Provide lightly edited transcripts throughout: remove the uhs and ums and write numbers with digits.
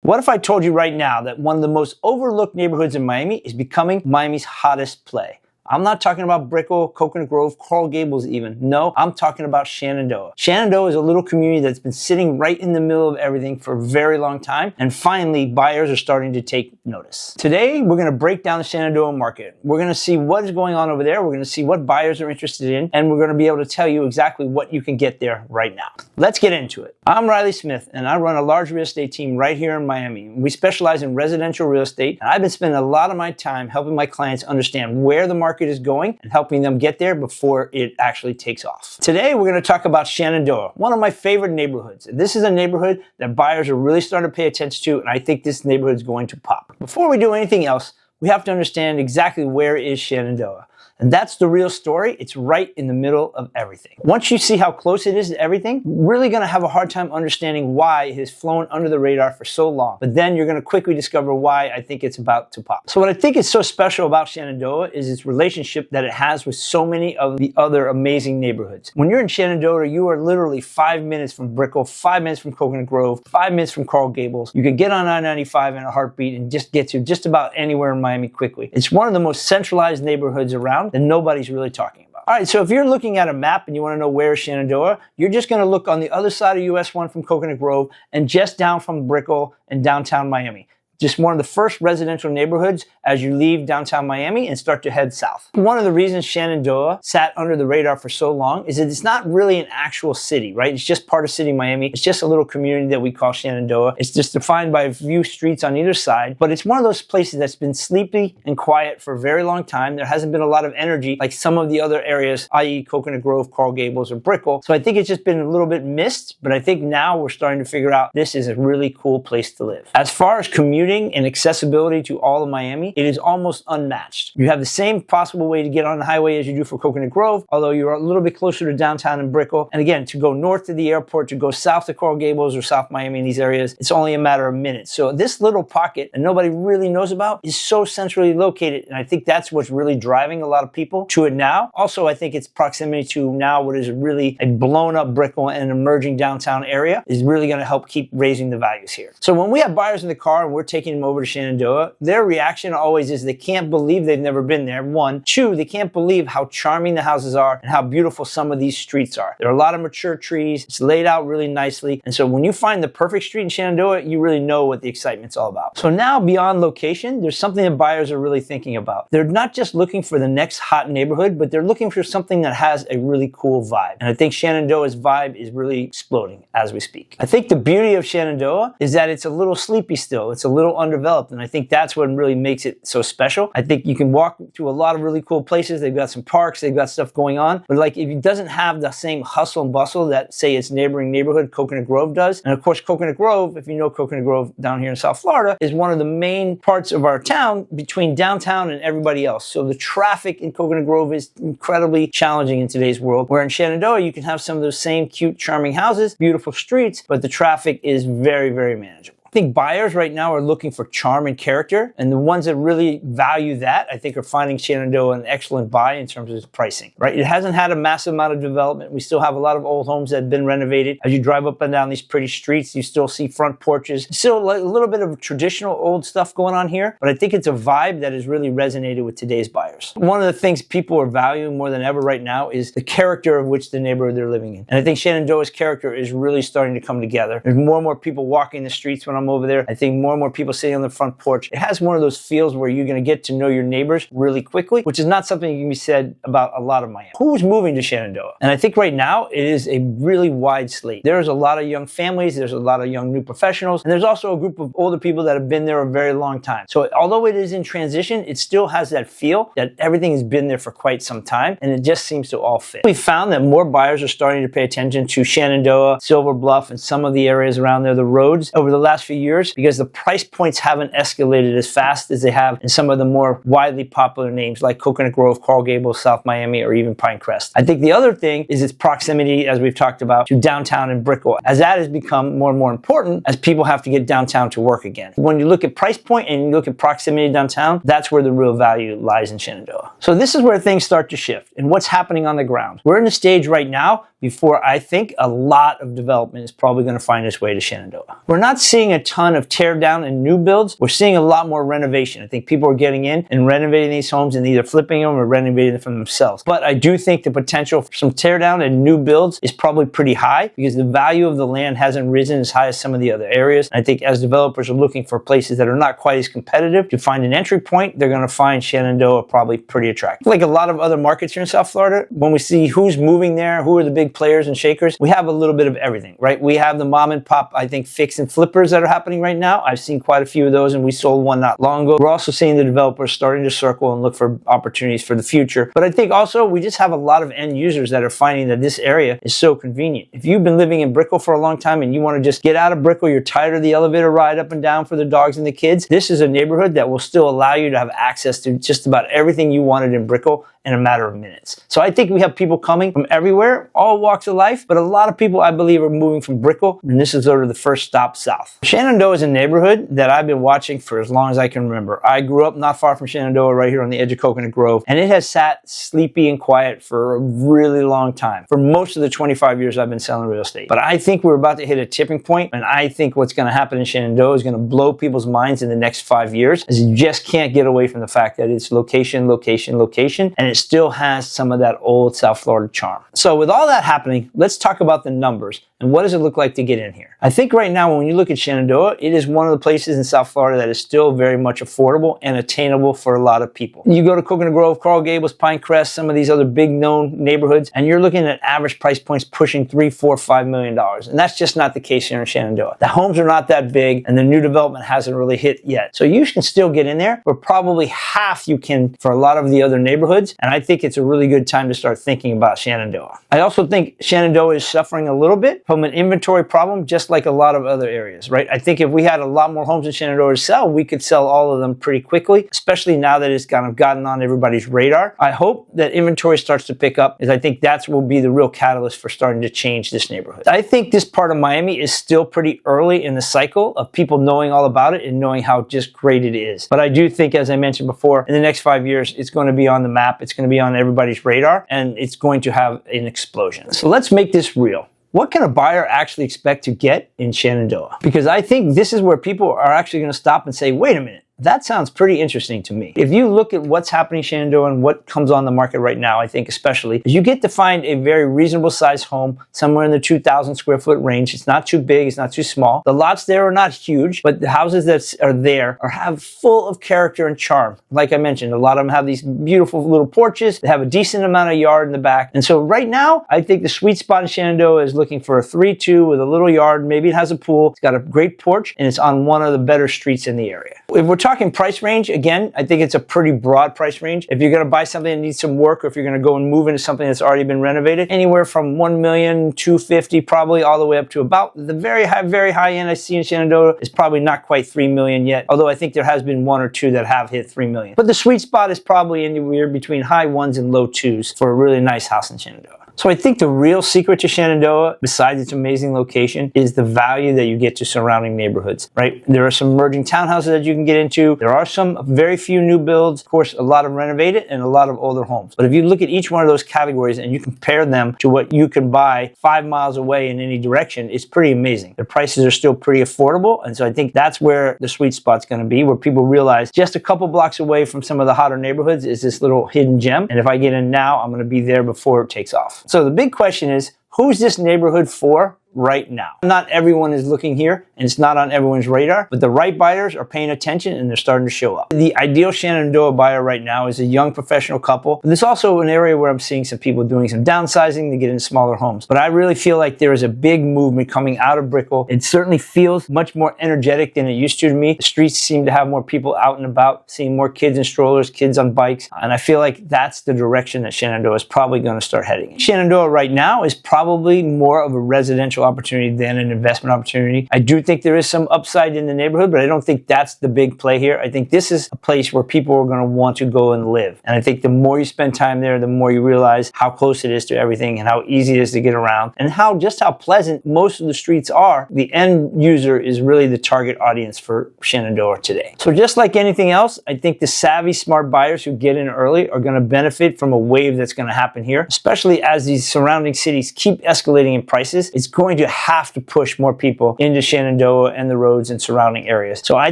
What if I told you right now that one of the most overlooked neighborhoods in Miami is becoming Miami's hottest play? I'm not talking about Brickell, Coconut Grove, Coral Gables even. No, I'm talking about Shenandoah. Shenandoah is a little community that's been sitting right in the middle of everything for a very long time, and finally buyers are starting to take notice. Today, we're going to break down the Shenandoah market. We're going to see what is going on over there, we're going to see what buyers are interested in, and we're going to be able to tell you exactly what you can get there right now. Let's get into it. I'm Riley Smith, and I run a large real estate team right here in Miami. We specialize in residential real estate, and I've been spending a lot of my time helping my clients understand where the market is going and helping them get there before it actually takes off. Today, we're going to talk about Shenandoah, one of my favorite neighborhoods. This is a neighborhood that buyers are really starting to pay attention to, and I think this neighborhood is going to pop. Before we do anything else, we have to understand exactly where is Shenandoah. And that's the real story. It's right in the middle of everything. Once you see how close it is to everything, you're really going to have a hard time understanding why it has flown under the radar for so long. But then you're going to quickly discover why I think it's about to pop. So what I think is so special about Shenandoah is its relationship that it has with so many of the other amazing neighborhoods. When you're in Shenandoah, you are literally 5 minutes from Brickell, 5 minutes from Coconut Grove, 5 minutes from Coral Gables. You can get on I-95 in a heartbeat and just get to just about anywhere in Miami quickly. It's one of the most centralized neighborhoods around that nobody's really talking about. All right, so if you're looking at a map and you want to know where is Shenandoah, you're just going to look on the other side of US 1 from Coconut Grove and just down from Brickell and downtown Miami. Just one of the first residential neighborhoods as you leave downtown Miami and start to head south. One of the reasons Shenandoah sat under the radar for so long is that it's not really an actual city, right? It's just part of city Miami. It's just a little community that we call Shenandoah. It's just defined by a few streets on either side, but it's one of those places that's been sleepy and quiet for a very long time. There hasn't been a lot of energy like some of the other areas, i.e. Coconut Grove, Coral Gables, or Brickell. So I think it's just been a little bit missed, but I think now we're starting to figure out this is a really cool place to live. As far as commuting and accessibility to all of Miami, it is almost unmatched. You have the same possible way to get on the highway as you do for Coconut Grove, although you're a little bit closer to downtown and Brickell. And again, to go north to the airport, to go south to Coral Gables or South Miami in these areas, it's only a matter of minutes. So this little pocket that nobody really knows about is so centrally located, and I think that's what's really driving a lot of people to it now. Also, I think its proximity to now what is really a blown up Brickell and emerging downtown area is really going to help keep raising the values here. So when we have buyers in the car and we're taking them over to Shenandoah, their reaction always is they can't believe they've never been there. One. Two, they can't believe how charming the houses are and how beautiful some of these streets are. There are a lot of mature trees. It's laid out really nicely. And so when you find the perfect street in Shenandoah, you really know what the excitement's all about. So now beyond location, there's something that buyers are really thinking about. They're not just looking for the next hot neighborhood, but they're looking for something that has a really cool vibe. And I think Shenandoah's vibe is really exploding as we speak. I think the beauty of Shenandoah is that it's a little sleepy still. It's a little undeveloped. And I think that's what really makes it so special. I think you can walk to a lot of really cool places. They've got some parks, they've got stuff going on. But like if it doesn't have the same hustle and bustle that say its neighboring neighborhood, Coconut Grove, does. And of course, Coconut Grove, if you know Coconut Grove down here in South Florida, is one of the main parts of our town between downtown and everybody else. So the traffic in Coconut Grove is incredibly challenging in today's world. Where in Shenandoah, you can have some of those same cute, charming houses, beautiful streets, but the traffic is very, very manageable. I think buyers right now are looking for charm and character, and the ones that really value that, I think, are finding Shenandoah an excellent buy in terms of its pricing, right? It hasn't had a massive amount of development. We still have a lot of old homes that have been renovated. As you drive up and down these pretty streets, you still see front porches. Still a little bit of traditional old stuff going on here, but I think it's a vibe that has really resonated with today's buyers. One of the things people are valuing more than ever right now is the character of which the neighborhood they're living in. And I think Shenandoah's character is really starting to come together. There's more and more people walking the streets when I'm over there. I think more and more people sitting on the front porch. It has one of those feels where you're going to get to know your neighbors really quickly, which is not something that can be said about a lot of Miami. Who's moving to Shenandoah? And I think right now it is a really wide slate. There's a lot of young families, there's a lot of young new professionals, and there's also a group of older people that have been there a very long time. So although it is in transition, it still has that feel that everything has been there for quite some time, and it just seems to all fit. We found that more buyers are starting to pay attention to Shenandoah, Silver Bluff, and some of the areas around there, the roads, over the last few years, because the price points haven't escalated as fast as they have in some of the more widely popular names like Coconut Grove, Coral Gables, South Miami, or even Pinecrest. I think the other thing is its proximity, as we've talked about, to downtown and Brickell, as that has become more and more important as people have to get downtown to work again. When you look at price point and you look at proximity to downtown, that's where the real value lies in Shenandoah. So this is where things start to shift and what's happening on the ground. We're in a stage right now before I think a lot of development is probably going to find its way to Shenandoah. We're not seeing a ton of tear down and new builds. We're seeing a lot more renovation. I think people are getting in and renovating these homes and either flipping them or renovating them for themselves. But I do think the potential for some tear down and new builds is probably pretty high because the value of the land hasn't risen as high as some of the other areas. And I think as developers are looking for places that are not quite as competitive to find an entry point, they're going to find Shenandoah probably pretty attractive. Like a lot of other markets here in South Florida, when we see who's moving there, who are the big players and shakers, we have a little bit of everything, right? We have the mom and pop, I think, fix and flippers that are happening right now. I've seen quite a few of those and we sold one not long ago. We're also seeing the developers starting to circle and look for opportunities for the future. But I think also we just have a lot of end users that are finding that this area is so convenient. If you've been living in Brickell for a long time and you want to just get out of Brickell, you're tired of the elevator ride up and down for the dogs and the kids, this is a neighborhood that will still allow you to have access to just about everything you wanted in Brickell in a matter of minutes. So I think we have people coming from everywhere, all walks of life, but a lot of people I believe are moving from Brickell, and this is sort of the first stop south. Shenandoah is a neighborhood that I've been watching for as long as I can remember. I grew up not far from Shenandoah, right here on the edge of Coconut Grove, and it has sat sleepy and quiet for a really long time, for most of the 25 years I've been selling real estate. But I think we're about to hit a tipping point, and I think what's going to happen in Shenandoah is going to blow people's minds in the next 5 years, as you just can't get away from the fact that it's location, location, location, and it still has some of that old South Florida charm. So with all that happening, let's talk about the numbers and what does it look like to get in here. I think right now when you look at Shenandoah, it is one of the places in South Florida that is still very much affordable and attainable for a lot of people. You go to Coconut Grove, Coral Gables, Pinecrest, some of these other big known neighborhoods, and you're looking at average price points pushing $3, $4, $5 million. And that's just not the case here in Shenandoah. The homes are not that big and the new development hasn't really hit yet. So you can still get in there, but probably half you can for a lot of the other neighborhoods. And I think it's a really good time to start thinking about Shenandoah. I also think Shenandoah is suffering a little bit from an inventory problem, just like a lot of other areas, right? I think if we had a lot more homes in Shenandoah to sell, we could sell all of them pretty quickly, especially now that it's kind of gotten on everybody's radar. I hope that inventory starts to pick up, as I think that will be the real catalyst for starting to change this neighborhood. I think this part of Miami is still pretty early in the cycle of people knowing all about it and knowing how just great it is. But I do think, as I mentioned before, in the next 5 years, it's going to be on the map. It's going to be on everybody's radar, and it's going to have an explosion. So let's make this real. What can a buyer actually expect to get in Shenandoah? Because I think this is where people are actually going to stop and say, wait a minute. That sounds pretty interesting to me. If you look at what's happening in Shenandoah and what comes on the market right now, I think especially, is you get to find a very reasonable sized home somewhere in the 2,000 square foot range. It's not too big, it's not too small. The lots there are not huge, but the houses that are there have full of character and charm. Like I mentioned, a lot of them have these beautiful little porches. They have a decent amount of yard in the back. And so right now, I think the sweet spot in Shenandoah is looking for a 3-2 with a little yard. Maybe it has a pool. It's got a great porch, and it's on one of the better streets in the area. If we're talking price range, again, I think it's a pretty broad price range. If you're going to buy something that needs some work, or if you're going to go and move into something that's already been renovated, anywhere from $1,250,000 probably all the way up to about the very high end I see in Shenandoah is probably not quite $3 million yet, although I think there has been one or two that have hit $3 million. But the sweet spot is probably anywhere between high ones and low twos for a really nice house in Shenandoah. So I think the real secret to Shenandoah, besides its amazing location, is the value that you get to surrounding neighborhoods, right? There are some emerging townhouses that you can get into. There are some very few new builds, of course, a lot of renovated and a lot of older homes. But if you look at each one of those categories and you compare them to what you can buy 5 miles away in any direction, it's pretty amazing. The prices are still pretty affordable. And so I think that's where the sweet spot's going to be, where people realize just a couple blocks away from some of the hotter neighborhoods is this little hidden gem. And if I get in now, I'm going to be there before it takes off. So the big question is, who's this neighborhood for right now? Not everyone is looking here, and it's not on everyone's radar, but the right buyers are paying attention and they're starting to show up. The ideal Shenandoah buyer right now is a young professional couple. There's also an area where I'm seeing some people doing some downsizing to get into smaller homes. But I really feel like there is a big movement coming out of Brickell. It certainly feels much more energetic than it used to me. The streets seem to have more people out and about, seeing more kids in strollers, kids on bikes, and I feel like that's the direction that Shenandoah is probably going to start heading in. Shenandoah right now is probably more of a residential opportunity than an investment opportunity. I do think think there is some upside in the neighborhood, but I don't think that's the big play here. I think this is a place where people are going to want to go and live. And I think the more you spend time there, the more you realize how close it is to everything and how easy it is to get around and just how pleasant most of the streets are. The end user is really the target audience for Shenandoah today. So just like anything else, I think the savvy, smart buyers who get in early are going to benefit from a wave that's going to happen here, especially as these surrounding cities keep escalating in prices. It's going to have to push more people into Shenandoah and the roads and surrounding areas. So I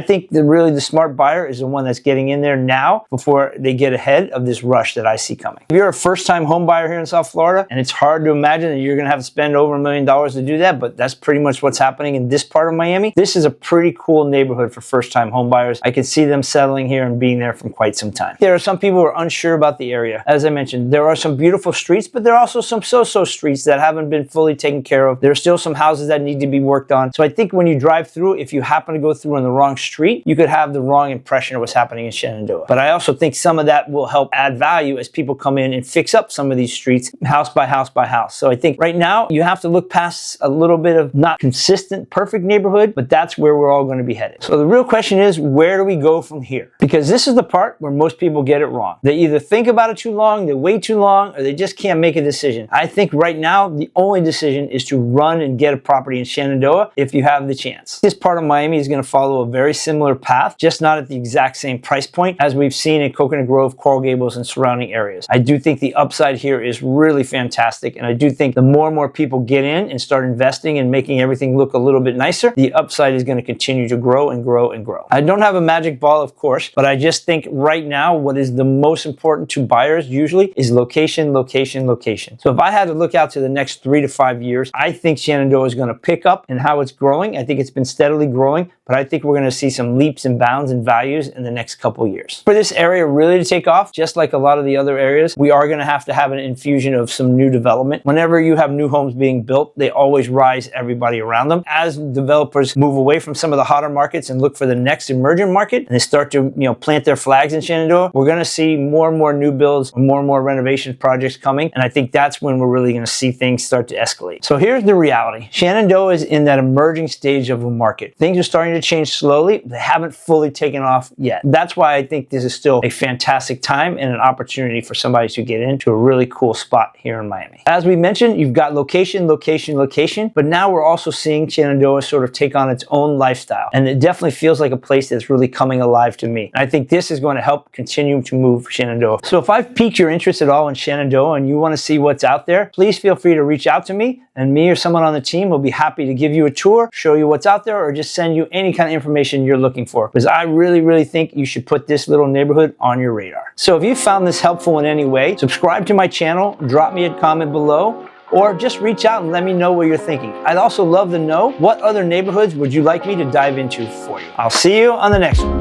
think that really the smart buyer is the one that's getting in there now before they get ahead of this rush that I see coming. If you're a first-time home buyer here in South Florida, and it's hard to imagine that you're going to have to spend over $1 million to do that, but that's pretty much what's happening in this part of Miami. This is a pretty cool neighborhood for first-time home buyers. I can see them settling here and being there for quite some time. There are some people who are unsure about the area. As I mentioned, there are some beautiful streets, but there are also some so-so streets that haven't been fully taken care of. There are still some houses that need to be worked on. So I think when you drive through, if you happen to go through on the wrong street, you could have the wrong impression of what's happening in Shenandoah. But I also think some of that will help add value as people come in and fix up some of these streets house by house by house. So I think right now you have to look past a little bit of not consistent, perfect neighborhood, but that's where we're all going to be headed. So the real question is, where do we go from here? Because this is the part where most people get it wrong. They either think about it too long, they wait too long, or they just can't make a decision. I think right now the only decision is to run and get a property in Shenandoah if you have the chance. This part of Miami is going to follow a very similar path, just not at the exact same price point as we've seen in Coconut Grove, Coral Gables, and surrounding areas. I do think the upside here is really fantastic, and I do think the more and more people get in and start investing and making everything look a little bit nicer, the upside is going to continue to grow and grow and grow. I don't have a magic ball, of course, but I just think right now what is the most important to buyers usually is location, location, location. So if I had to look out to the next 3 to 5 years, I think Shenandoah is going to pick up in how it's growing. I think it's been steadily growing, but I think we're going to see some leaps and bounds in values in the next couple years. For this area really to take off, just like a lot of the other areas, we are going to have an infusion of some new development. Whenever you have new homes being built, they always rise everybody around them. As developers move away from some of the hotter markets and look for the next emerging market, and they start to plant their flags in Shenandoah, we're going to see more and more new builds, more and more renovation projects coming, and I think that's when we're really going to see things start to escalate. So here's the reality. Shenandoah is in that emerging stage of a market. Things are starting to change slowly. They haven't fully taken off yet. That's why I think this is still a fantastic time and an opportunity for somebody to get into a really cool spot here in Miami. As we mentioned, you've got location, location, location, but now we're also seeing Shenandoah sort of take on its own lifestyle. And it definitely feels like a place that's really coming alive to me. And I think this is going to help continue to move Shenandoah. So if I've piqued your interest at all in Shenandoah and you want to see what's out there, please feel free to reach out to me, and me or someone on the team will be happy to give you a tour, show you what's out there, or just send you any kind of information you're looking for. Because I really, really think you should put this little neighborhood on your radar. So if you found this helpful in any way, subscribe to my channel, drop me a comment below, or just reach out and let me know what you're thinking. I'd also love to know what other neighborhoods would you like me to dive into for you. I'll see you on the next one.